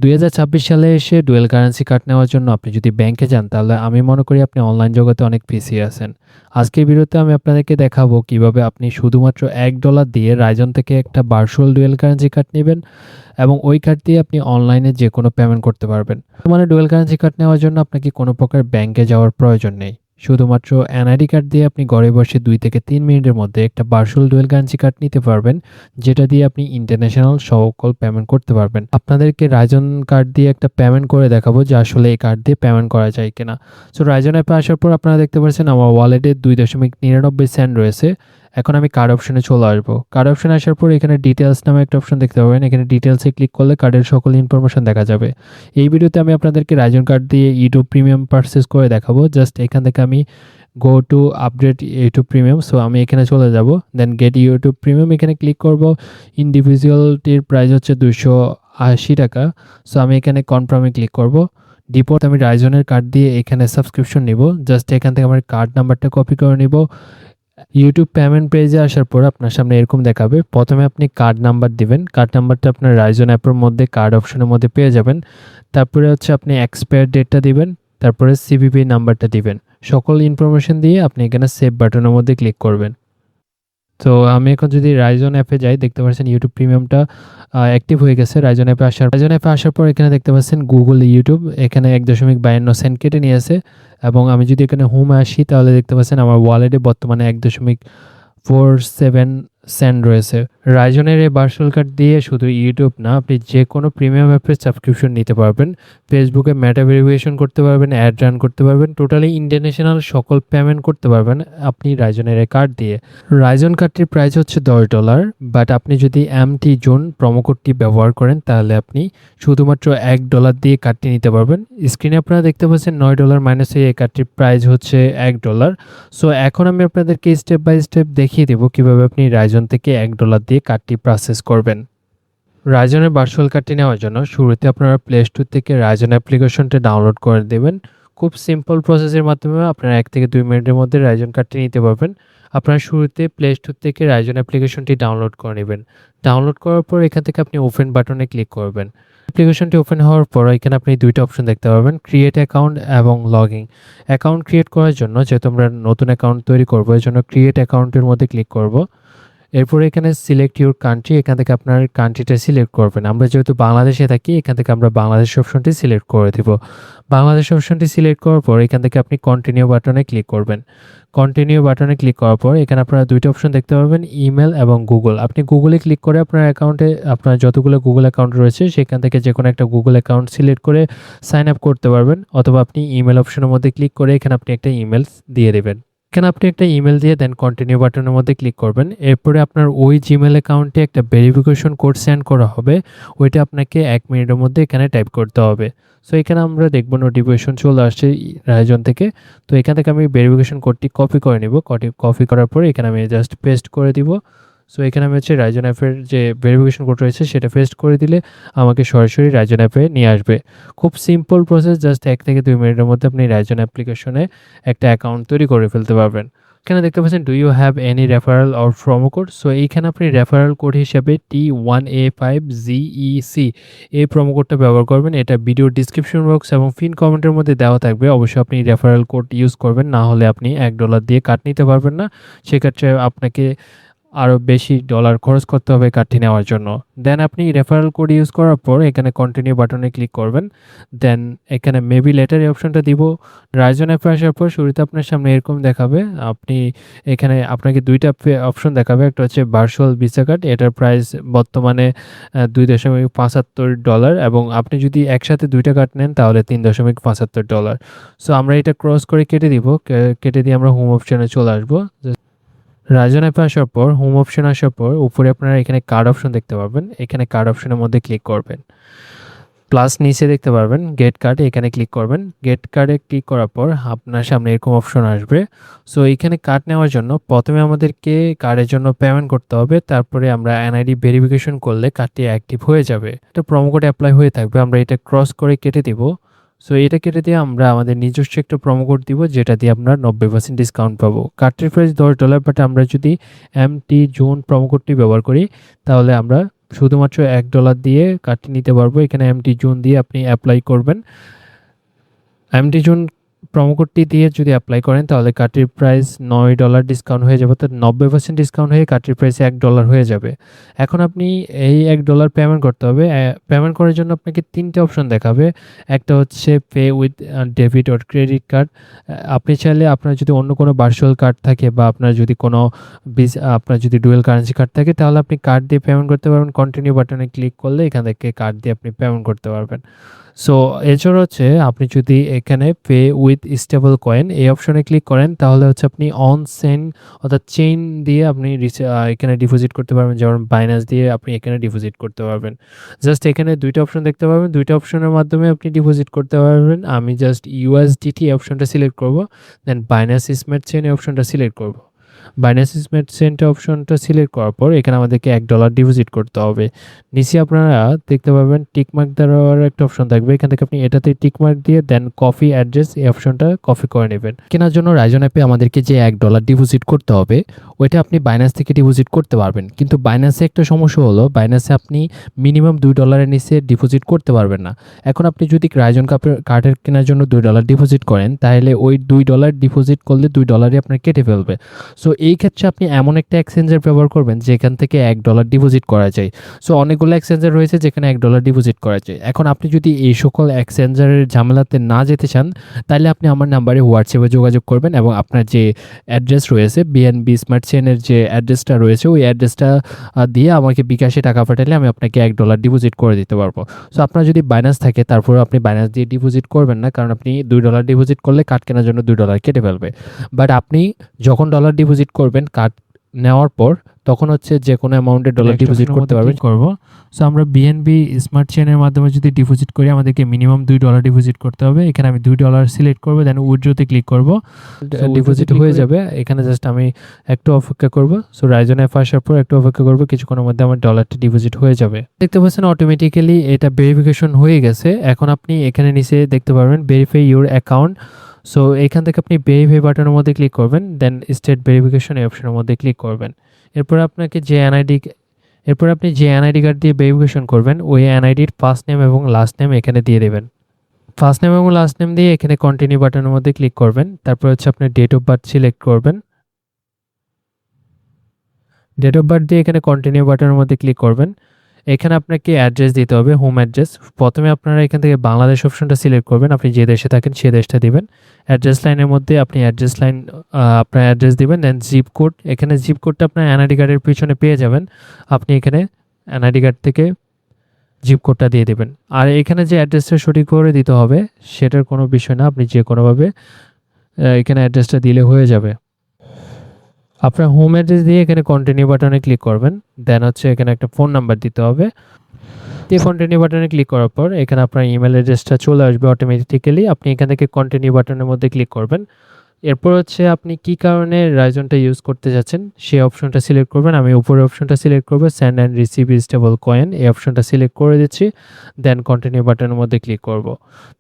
2026 সালে এসে dual currency card নেওয়ার জন্য আপনি যদি ব্যাংকে যান তাহলে আমি মনে করি আপনি অনলাইন জগতে অনেক পিছিয়ে আছেন। আজকের ভিডিওতে আমি আপনাদেরকে দেখাবো কিভাবে আপনি শুধুমাত্র $1 দিয়ে রাইজন থেকে একটা ভার্চুয়াল ডুয়েল কারেন্সি কার্ড নেবেন এবং ওই কার্ড দিয়ে আপনি অনলাইনে যেকোনো পেমেন্ট করতে পারবেন। মানে ডুয়েল কারেন্সি কার্ড নেওয়ার জন্য আপনাকে কোনো প্রকার ব্যাংকে যাওয়ার প্রয়োজন নেই। শুধুমাত্র এনআইডি কার্ড দিয়ে আপনি ঘরে বসে 2 থেকে 3 মিনিটের মধ্যে একটা ভার্চুয়াল ডুয়েল কারেন্সি কার্ড নিতে পারবেন, যেটা দিয়ে আপনি ইন্টারন্যাশনাল সকল পেমেন্ট করতে পারবেন। আপনাদেরকে রাইজন কার্ড দিয়ে একটা পেমেন্ট করে দেখাবো যে আসলে এই কার্ড দিয়ে পেমেন্ট করা যায় কিনা। সো রাইজন অ্যাপে আসার পর আপনারা দেখতে পাচ্ছেন আমার ওয়ালেটে 2.99 সেন্ট রয়েছে। এখন আমি কার্ড অপশনে চলে আসবো। কার্ড অপশনে আসার পর এখানে ডিটেলস নামে একটা অপশন দেখতে পাবেন। এখানে ডিটেলসে ক্লিক করলে কার্ডের সকল ইনফরমেশন দেখা যাবে। এই ভিডিওতে আমি আপনাদেরকে রাইজন কার্ড দিয়ে ইউটিউব প্রিমিয়াম পারচেজ করে দেখাবো। জাস্ট এখান থেকে আমি go to update YouTube premium, so আমি এখানে চলে যাব। দেন গেট ইউটিউব প্রিমিয়াম এখানে ক্লিক করব। ইন্ডিভিজুয়ালটির প্রাইস হচ্ছে 280 টাকা। সো আমি এখানে কনফার্মে ক্লিক করব। ডিপোর্ট আমি রাইজনের কার্ড দিয়ে এখানে সাবস্ক্রিপশন নিব। জাস্ট এখান থেকে আমার কার্ড নাম্বারটা কপি করে নিব। ইউটিউব পেমেন্ট পেজে আসার পর আপনার সামনে এরকম দেখাবে। প্রথমে আপনি কার্ড নাম্বার দিবেন। কার্ড নাম্বারটা আপনার রাইজন অ্যাপের মধ্যে কার্ড অপশনের মধ্যে পেয়ে যাবেন। তারপরে হচ্ছে আপনি এক্সপায়ার ডেটটা দিবেন, তারপরে সিভিভি নাম্বারটা দিবেন। সকল ইনফরমেশন দিয়ে আপনি এখানে সেভ বাটনের মধ্যে ক্লিক করবেন। তো আমি এখন যদি রাইজন অ্যাপে যাই, দেখতে পাচ্ছেন ইউটিউব প্রিমিয়ামটা অ্যাক্টিভ হয়ে গেছে। রাইজন অ্যাপে আসার পর এখানে দেখতে পাচ্ছেন গুগল ইউটিউব এখানে 1.52 সেন্ট কেটে নিয়েছে। এবং আমি যদি এখানে হোমে আসি তাহলে দেখতে পাচ্ছেন আমার ওয়ালেটে বর্তমানে 1.47 সেন্ট রয়েছে। রাইজনের এই ভার্চুয়াল কার্ড দিয়ে শুধু ইউটিউব না, আপনি যে কোনো প্রিমিয়াম অ্যাপের সাবস্ক্রিপশন নিতে পারবেন, ফেসবুকে মেটা ভেরিফিকেশন করতে পারবেন, অ্যাড রান করতে পারবেন, টোটালি ইন্টারন্যাশনাল সকল পেমেন্ট করতে পারবেন আপনি রাইজনের এই কার্ড দিয়ে। রাইজন কার্ডটির প্রাইস হচ্ছে $10, বাট আপনি যদি এমটি জোন প্রোমো কোডটি ব্যবহার করেন তাহলে আপনি শুধুমাত্র $1 দিয়ে কার্ডটি নিতে পারবেন। স্ক্রিনে আপনারা দেখতে পাচ্ছেন $9 মাইনাস এই কার্ডটির প্রাইস হচ্ছে $1। সো এখন আমি আপনাদেরকে স্টেপ বাই স্টেপ দেখিয়ে দেবো কিভাবে আপনি রাইজন থেকে $1 দিয়ে কার্ডটি প্রসেস করবেন। রাইজনের ভার্চুয়াল কার্ডটি নেওয়ার জন্য শুরুতে আপনারা প্লে স্টোর থেকে রাইজন অ্যাপ্লিকেশনটি ডাউনলোড করে দেবেন। খুব সিম্পল প্রসেসের মাধ্যমে আপনারা 1 থেকে 2 মিনিটের মধ্যে রাইজন কার্ডটি নিতে পারবেন। আপনারা শুরুতে প্লে স্টোর থেকে রাইজন অ্যাপ্লিকেশনটি ডাউনলোড করে নেবেন। ডাউনলোড করার পর এখান থেকে আপনি ওপেন বাটনে ক্লিক করবেন। অ্যাপ্লিকেশনটি ওপেন হওয়ার পর এখানে আপনি দুইটা অপশন দেখতে পাবেন, ক্রিয়েট অ্যাকাউন্ট এবং লগইন। অ্যাকাউন্ট ক্রিয়েট করার জন্য যেহেতু আমরা নতুন অ্যাকাউন্ট তৈরি করবো, এই জন্য ক্রিয়েট অ্যাকাউন্টের মধ্যে ক্লিক করব। এরপরে এখানে সিলেক্ট ইউর কান্ট্রি, এখান থেকে আপনার কান্ট্রিটা সিলেক্ট করবেন। আমরা যেহেতু বাংলাদেশে থাকি এখান থেকে আমরা বাংলাদেশ অপশনটি সিলেক্ট করে দিব। বাংলাদেশ অপশনটি সিলেক্ট করার পর এখান থেকে আপনি কন্টিনিউ বাটনে ক্লিক করবেন। কন্টিনিউ বাটনে ক্লিক করার পর এখানে আপনারা দুইটা অপশন দেখতে পাবেন, ইমেল এবং গুগল। আপনি গুগলে ক্লিক করে আপনার অ্যাকাউন্টে আপনার যতগুলো গুগল অ্যাকাউন্ট রয়েছে সেখান থেকে যে কোনো একটা গুগল অ্যাকাউন্ট সিলেক্ট করে সাইন আপ করতে পারবেন, অথবা আপনি ইমেল অপশনের মধ্যে ক্লিক করে এখানে আপনি একটা ইমেল দিয়ে দেবেন। এখানে আপনি একটা ইমেল দিয়ে দেন কন্টিনিউ বাটনের মধ্যে ক্লিক করবেন। এরপরে আপনার ওই জিমেল অ্যাকাউন্টে একটা ভেরিফিকেশন কোড সেন্ড করা হবে, ওইটা আপনাকে 1 মিনিটের মধ্যে এখানে টাইপ করতে হবে। সো এখানে আমরা দেখব নোটিফিকেশন চলে আসছে রাইজন থেকে। তো এখান থেকে আমি ভেরিফিকেশন কোডটি কপি করে নিব। কপি করার পরে এখানে আমি জাস্ট পেস্ট করে দিব। সো এখানে আমি হচ্ছে রাইজন অ্যাপের যে ভেরিফিকেশন কোড রয়েছে সেটা পেস্ট করে দিলে আমাকে সরাসরি রাইজন অ্যাপে নিয়ে আসবে। খুব সিম্পল প্রসেস, জাস্ট 1 থেকে 2 মিনিটের মধ্যে আপনি রাইজন অ্যাপ্লিকেশনে একটা অ্যাকাউন্ট তৈরি করে ফেলতে পারবেন। এখানে দেখতে পাচ্ছেন do you have any referral or promo code. So এইখানে আপনি রেফারেল কোড হিসেবে T1A5ZEC এই প্রোমো কোডটা ব্যবহার করবেন। এটা ভিডিও ডিসক্রিপশন বক্স এবং পিন কমেন্টের মধ্যে দেওয়া থাকবে। অবশ্যই আপনি রেফারেল কোড ইউজ করবেন, না হলে আপনি $1 দিয়ে কার্ড নিতে পারবেন না। সেক্ষেত্রে আপনাকে আরও বেশি ডলার খরচ করতে হবে কার্ডটি নেওয়ার জন্য। দেন আপনি রেফারেল কোড ইউজ করার পর এখানে কন্টিনিউ বাটনে ক্লিক করবেন। দেন এখানে মেবি লেটার এই অপশনটা দিব। রাইজন অ্যাপে আসার পর শুরুতে আপনার সামনে এরকম দেখাবে। আপনি এখানে আপনাকে দুইটা অপশন দেখাবে, একটা হচ্ছে ভার্চুয়াল ভিসা কার্ড, এটার প্রাইস বর্তমানে $2.75, এবং আপনি যদি একসাথে দুইটা কার্ড নেন তাহলে $3.75। সো আমরা এটা ক্রস করে কেটে দিব। কেটে দিয়ে আমরা হোম অপশনে চলে আসবো। রাইজন অ্যাপে আসার পর হোম অপশন আসার পর উপরে আপনারা এখানে কার্ড অপশন দেখতে পাবেন। এখানে কার্ড অপশনের মধ্যে ক্লিক করবেন। প্লাস নিচে দেখতে পারবেন গেট কার্ড, এখানে ক্লিক করবেন। গেট কার্ডে ক্লিক করার পর আপনার সামনে এরকম অপশন আসবে। সো এখানে কার্ড নেওয়ার জন্য প্রথমে আমাদেরকে কার্ডের জন্য পেমেন্ট করতে হবে, তারপরে আমরা এনআইডি ভেরিফিকেশন করলে কার্ডটি অ্যাক্টিভ হয়ে যাবে। একটা প্রোমো কোড অ্যাপ্লাই হয়ে থাকবে, আমরা এটা ক্রস করে কেটে দিব। সো এটা কেটে দিয়ে আমরা আমাদের নিজস্ব একটা প্রোমো কোড দিব, যেটা দিয়ে আমরা 90% ডিসকাউন্ট পাবো। কার্ডটির প্রাইস $10, বাট আমরা যদি এমটি জোন প্রোমো কোডটি ব্যবহার করি তাহলে আমরা শুধুমাত্র $1 দিয়ে কার্ডটি নিতে পারবো। এখানে এমটি জুন দিয়ে আপনি অ্যাপ্লাই করবেন। এমটি জুন প্রোমো কোডটি দিয়ে যদি অ্যাপ্লাই করেন তাহলে কার্ডটির প্রাইস $9 ডিসকাউন্ট হয়ে যাবে, অর্থাৎ 90% ডিসকাউন্ট হয়ে কার্ডটির প্রাইস $1 হয়ে যাবে। এখন আপনি এই $1 পেমেন্ট করতে হবে। পেমেন্ট করার জন্য আপনাকে 3টে অপশন দেখাবে। একটা হচ্ছে pay with debit or credit card. আপনি চাইলে আপনার যদি অন্য কোনো ভার্চুয়াল কার্ড থাকে বা আপনার যদি কোনো আপনার যদি ডুয়েল কারেন্সি কার্ড থাকে তাহলে আপনি কার্ড দিয়ে পেমেন্ট করতে পারবেন। কন্টিনিউ বাটনে ক্লিক করলে এখান থেকে কার্ড দিয়ে আপনি পেমেন্ট করতে পারবেন। সো এছাড়া হচ্ছে আপনি যদি এখানে পে উইথ স্টেবল কয়েন এই অপশনে ক্লিক করেন তাহলে হচ্ছে আপনি অন সেন্ড অর্থাৎ চেইন দিয়ে আপনি এখানে ডিপোজিট করতে পারবেন, যেমন বাইন্যান্স দিয়ে আপনি এখানে ডিপোজিট করতে পারবেন। জাস্ট এখানে 2টা অপশন দেখতে পাবেন, 2টা অপশনের মাধ্যমে আপনি ডিপোজিট করতে পারবেন। আমি জাস্ট ইউএসডিটি অপশনটা সিলেক্ট করব, দেন বাইন্যান্স স্মার্ট চেইন এই অপশনটা সিলেক্ট করব। বাইন্যান্স স্মার্ট চেইন অপশনটা সিলেক্ট করার পর এখানে আমাদেরকে $1 ডিপোজিট করতে হবে। নিচে আপনারা দেখতে পাবেন টিকমার্ক দেওয়ার একটা অপশন থাকবে, এখান থেকে আপনি এটাতে টিকমার্ক দিয়ে দেন কপি অ্যাড্রেস এই অপশনটা কপি করে নেবেন। কেনার জন্য রাইজন অ্যাপে আমাদেরকে যে $1 ডিপোজিট করতে হবে ওইটা আপনি বাইন্যান্স থেকে ডিপোজিট করতে পারবেন, কিন্তু বাইন্যান্সে একটা সমস্যা হলো বাইন্যান্সে আপনি মিনিমাম $2 নিচে ডিপোজিট করতে পারবেন না। এখন আপনি যদি রাইজন কার্ডের কেনার জন্য $2 ডিপোজিট করেন তাহলে ওই $2 ডিপোজিট করলে $2 আপনার কেটে ফেলবে। সো এই ক্ষেত্রে আপনি এমন একটা এক্সচেঞ্জের ব্যবহার করবেন যেখান থেকে $1 ডিপোজিট করা যায়। সো অনেকগুলো এক্সচেঞ্জার রয়েছে যেখানে $1 ডিপোজিট করা যায়। এখন আপনি যদি এই সকল এক্সচেঞ্জারের ঝামেলাতে না যেতে চান তাহলে আপনি আমার নাম্বারে হোয়াটসঅ্যাপে যোগাযোগ করবেন এবং আপনার যে অ্যাড্রেস রয়েছে বিএনবি স্মার্ট চেইনের যে অ্যাড্রেসটা রয়েছে ওই অ্যাড্রেসটা দিয়ে আমাকে বিকাশে টাকা পাঠালে আমি আপনাকে $1 ডিপোজিট করে দিতে পারবো। সো আপনার যদি বাইন্যান্স থাকে তারপরে আপনি বাইন্যান্স দিয়ে ডিপোজিট করবেন না, কারণ আপনি $2 ডিপোজিট করলে কার্ড কেনার জন্য $2 কেটে ফেলবে। বাট আপনি যখন ডলার ডিপোজিট করবেন কার্ড নেওয়ার পর তখন হচ্ছে যে কোনো অ্যামাউন্টের $1 ডিপোজিট করতে পারবেন। সো আমরা বিএনবি স্মার্ট চেইনের মাধ্যমে যদি ডিপোজিট করি আমাদেরকে মিনিমাম $2 ডিপোজিট করতে হবে। এখানে আমি $2 সিলেক্ট করব, দেন উইথড্রতে ক্লিক করব, ডিপোজিট হয়ে যাবে। এখানে জাস্ট আমি একটু অপেক্ষা করব। সো রাইজন অ্যাপ আসার পর একটু অপেক্ষা করব, কিছুক্ষণের মধ্যে আমার ডলারটি ডিপোজিট হয়ে যাবে। দেখতে পাচ্ছেন অটোমেটিক্যালি এটা ভেরিফিকেশন হয়ে গেছে। এখন আপনি এখানে নিচে দেখতে পারবেন ভেরিফাই ইউর অ্যাকাউন্ট। সো এখান থেকে আপনি ভেরিফাই বাটনের মধ্যে ক্লিক করবেন, দেন স্টেট ভেরিফিকেশন এই অপশনের মধ্যে ক্লিক করবেন। এরপর আপনাকে আপনি যে এনআইডি কার্ড দিয়ে ভেরিফিকেশন করবেন ওই এনআইডির ফার্স্ট নেম এবং লাস্ট নেম এখানে দিয়ে দেবেন। ফার্স্ট নেম এবং লাস্ট নেম দিয়ে এখানে কন্টিনিউ বাটনের মধ্যে ক্লিক করবেন। তারপর হচ্ছে আপনার ডেট অফ বার্থ সিলেক্ট করবেন। ডেট অফ বার্থ দিয়ে এখানে কন্টিনিউ বাটনের মধ্যে ক্লিক করবেন। এখানে আপনাকে অ্যাড্রেস দিতে হবে, হোম অ্যাড্রেস। প্রথমে আপনারা এখান থেকে বাংলাদেশ অপশনটা সিলেক্ট করবেন, আপনি যে দেশে থাকেন সেই দেশটা দিবেন। অ্যাড্রেস লাইনের মধ্যে আপনি অ্যাড্রেস লাইন আপনার অ্যাড্রেস দিবেন, দেন জিপ কোড। এখানে জিপ কোডটা আপনার এনআইডি কার্ডের পিছনে পেয়ে যাবেন, আপনি এখানে এনআইডি কার্ড থেকে জিপ কোডটা দিয়ে দেবেন। আর এখানে যে অ্যাড্রেসটা সঠিক করে দিতে হবে সেটার কোনো বিষয় না, আপনি যে কোনোভাবে এখানে অ্যাড্রেসটা দিলে হয়ে যাবে। আপনার হোম অ্যাড্রেস দিয়ে এখানে কন্টিনিউ বাটনে ক্লিক করবেন, দেন হচ্ছে এখানে একটা ফোন নাম্বার দিতে হবে। দিয়ে কন্টিনিউ বাটনে ক্লিক করার পর এখানে আপনার ইমেল অ্যাড্রেসটা চলে আসবে অটোমেটিক্যালি। আপনি এখান থেকে কন্টিনিউ বাটনের মধ্যে ক্লিক করবেন। এরপর হচ্ছে আপনি কি কারণে রাইজনটা ইউজ করতে যাচ্ছেন সেই অপশনটা সিলেক্ট করবেন। আমি উপরের অপশনটা সিলেক্ট করব, send and receive stable coin এই অপশনটা সিলেক্ট করে দিচ্ছি, দেন কন্টিনিউ বাটনের মধ্যে ক্লিক করব।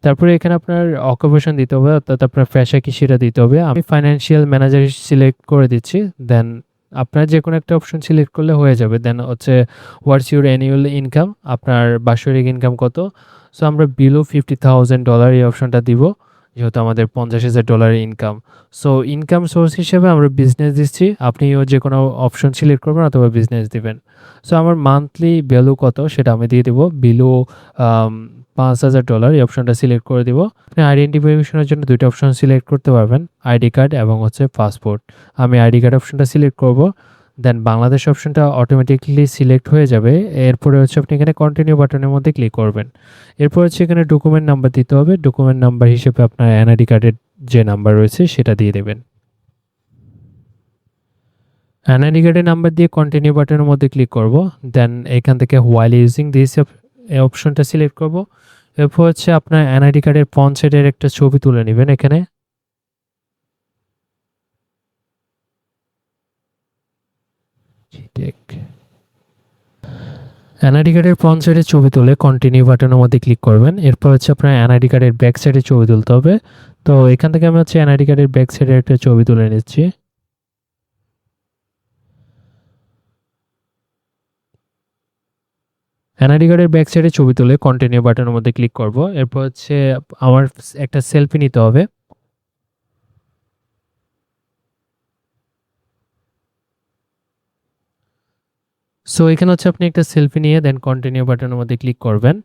তারপরে এখানে আপনার অকুপেশন দিতে হবে, অর্থাৎ আপনার পেশা কি সেটা দিতে হবে। আমি ফাইন্যান্সিয়াল ম্যানেজার সিলেক্ট করে দিচ্ছি, দেন আপনার যে কোনো একটা অপশন সিলেক্ট করলে হয়ে যাবে। দেন হচ্ছে হোয়াটস ইউর অ্যানুয়াল ইনকাম, আপনার বাৎসরিক ইনকাম কত। সো আমরা বিলো $50,000 এই অপশনটা দিব, যেহেতু আমাদের $50,000 ইনকাম। সো ইনকাম সোর্স হিসেবে আমরা বিজনেস দিচ্ছি, আপনিও যে কোনো অপশন সিলেক্ট করবেন অথবা বিজনেস দিবেন। সো আমার মান্থলি ভ্যালু কত সেটা আমি দিয়ে দেবো, বিলো $5,000 এই অপশনটা সিলেক্ট করে দিব। আপনি আইডেন্টিফিকেশনের জন্য 2টা অপশন সিলেক্ট করতে পারবেন, আইডি কার্ড এবং হচ্ছে পাসপোর্ট। আমি আইডি কার্ড অপশনটা সিলেক্ট করব, দেন বাংলাদেশ অপশনটা অটোমেটিকলি সিলেক্ট হয়ে যাবে। এরপরে হচ্ছে আপনি এখানে কন্টিনিউ বাটনের মধ্যে ক্লিক করবেন। এরপর হচ্ছে এখানে ডকুমেন্ট নাম্বার দিতে হবে, ডকুমেন্ট নাম্বার হিসেবে আপনার এনআইডি কার্ডের যে নাম্বার রয়েছে সেটা দিয়ে দেবেন। এনআইডি কার্ডের নাম্বার দিয়ে কন্টিনিউ বাটনের মধ্যে ক্লিক করব, দেন এখান থেকে হোয়াইল ইউজিং দিস এই অপশনটা সিলেক্ট করব। এরপর হচ্ছে আপনার এনআইডি কার্ডের ফ্রন্ট সাইডের একটা ছবি তুলে নেবেন। এখানে এনআইডি কার্ডের ফ্রন্ট সাইডের ছবি তুলে কন্টিনিউ বাটনের মধ্যে ক্লিক করবেন। এরপর হচ্ছে আপনার এনআইডি কার্ডের ব্যাক সাইডের ছবি তুলতে হবে। তো এখান থেকে আমি হচ্ছে এনআইডি কার্ডের ব্যাক সাইডের একটা ছবি তুলে নিচ্ছি। এনআইডি কার্ডের ব্যাক সাইডে ছবি তুলে কন্টিনিউ বাটনের মধ্যে ক্লিক করব। এরপর হচ্ছে আমার একটা সেলফি নিতে হবে। সো এখানে হচ্ছে আপনি একটা সেলফি নিয়ে দেন কন্টিনিউ বাটনের মধ্যে ক্লিক করবেন।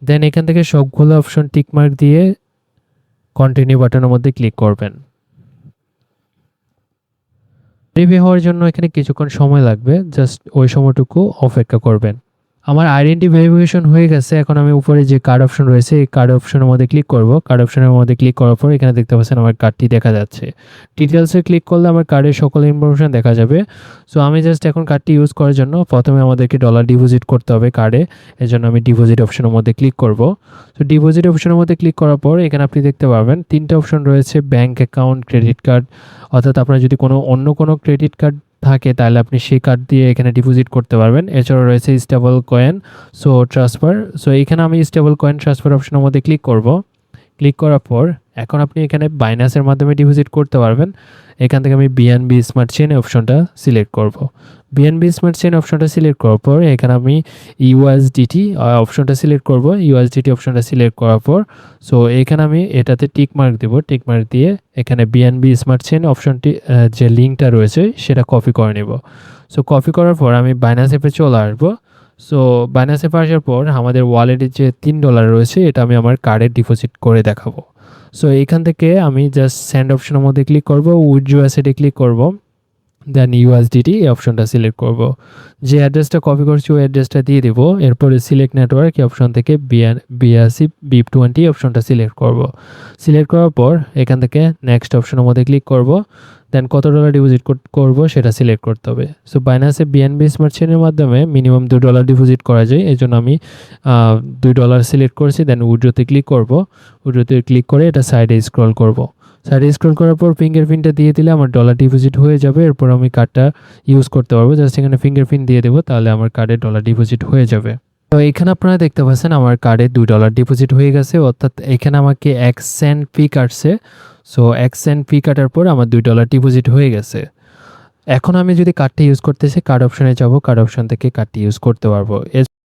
দেন এখান থেকে সবগুলো অপশন টিকমার্ক দিয়ে কন্টিনিউ বাটনের মধ্যে ক্লিক করবেন। ভেরিফাই হওয়ার জন্য এখানে কিছুক্ষণ সময় লাগবে, জাস্ট ওই সময়টুকু অপেক্ষা করবেন। আমার আইডেন্টি ভেরিফিকেশন হয়ে গেছে। এখন আমি উপরে যে কার্ড অপশন রয়েছে এই কার্ড অপশনের মধ্যে ক্লিক করব। কার্ড অপশনের মধ্যে ক্লিক করার পর এখানে দেখতে পাচ্ছেন আমার কার্ডটি দেখা যাচ্ছে। ডিটেলসে ক্লিক করলে আমার কার্ডের সকল ইনফরমেশন দেখা যাবে। সো আমি জাস্ট এখন কার্ডটি ইউজ করার জন্য প্রথমে আমাদেরকে ডলার ডিপোজিট করতে হবে কার্ডে। এজন্য আমি ডিপোজিট অপশনের মধ্যে ক্লিক করব। তো ডিপোজিট অপশনের মধ্যে ক্লিক করার পর এখানে আপনি দেখতে পাবেন 3টা অপশন রয়েছে, ব্যাংক অ্যাকাউন্ট, ক্রেডিট কার্ড। অর্থাৎ আপনার যদি অন্য কোনো ক্রেডিট কার্ড থাকে তাহলে আপনি সেই কার্ড দিয়ে এখানে ডিপোজিট করতে পারবেন। এছাড়াও রয়েছে stable coin, so transfer. So এখানে আমি স্টেবল কয়েন ট্রান্সফার অপশনের মধ্যে ক্লিক করব। ক্লিক করার পর এখন আপনি এখানে বাইন্যান্সের মাধ্যমে ডিপোজিট করতে পারবেন। এখান থেকে আমি বিএনবি স্মার্ট চেইন অপশনটা সিলেক্ট করব। বিএনবি স্মার্ট চেইন অপশনটা সিলেক্ট করার পর এখানে আমি ইউএসডিটি অপশনটা সিলেক্ট করব। ইউএসডিটি অপশনটা সিলেক্ট করার পর সো এখানে আমি এটাতে টিক মার্ক দেব। টিক মার্ক দিয়ে এখানে বিএনবি স্মার্ট চেইন অপশনটি যে লিঙ্কটা রয়েছে সেটা কপি করে নেব। সো কপি করার পর আমি বাইন্যান্স অ্যাপে চলে আসবো। সো বাইন্যান্স অ্যাপে আসার পর আমাদের ওয়ালেটে যে $3 রয়েছে এটা আমি আমার কার্ডে ডিপোজিট করে দেখাবো। সো এখান থেকে আমি জাস্ট সেন্ড অপশনের মধ্যে ক্লিক করব, উইথড্র অ্যাসেটে ক্লিক করব, দেন ইউএসডিটি এই অপশনটা সিলেক্ট করব। যে অ্যাড্রেসটা কপি করছি ওই অ্যাড্রেসটা দিয়ে দেব। এরপরে সিলেক্ট নেটওয়ার্ক এই অপশন থেকে বিআরসি BIP20 অপশনটা সিলেক্ট করব। সিলেক্ট করার পর এখান থেকে নেক্সট অপশনের মধ্যে ক্লিক করব। দেন কত ডলার ডিপোজিট করব সেটা সিলেক্ট করতে হবে। সো বাইন্যান্সে বিএনবি স্মার্ট চেইনের মাধ্যমে মিনিমাম $2 ডিপোজিট করা যায়, এই জন্য আমি $2 সিলেক্ট করেছি। দেন উইথড্রতে ক্লিক করব। উইথড্রতে ক্লিক করে এটা সাইডে স্ক্রল করব। সাইডে স্ক্রল করার পর ফিঙ্গারপ্রিন্টটা দিয়ে দিলে আমার ডলার ডিপোজিট হয়ে যাবে। এরপর আমি কার্ডটা ইউজ করতে পারবো। জাস্ট এখানে ফিঙ্গারপ্রিন্ট দিয়ে দেবো, তাহলে আমার কার্ডে ডলার ডিপোজিট হয়ে যাবে। তো এখানে আপনারা দেখতে পাচ্ছেন আমার কার্ডে $2 ডিপোজিট হয়ে গেছে, অর্থাৎ এখানে আমাকে 1 সেন্ট ফি কাটছে। সো 1 সেন্ট ফি কাটার পর আমার $2 ডিপোজিট হয়ে গেছে। এখন আমি যদি কার্ডটা ইউজ করতে চাই কার্ড অপশনে যাব, কার্ড অপশন থেকে কার্ডটি ইউজ করতে পারবো।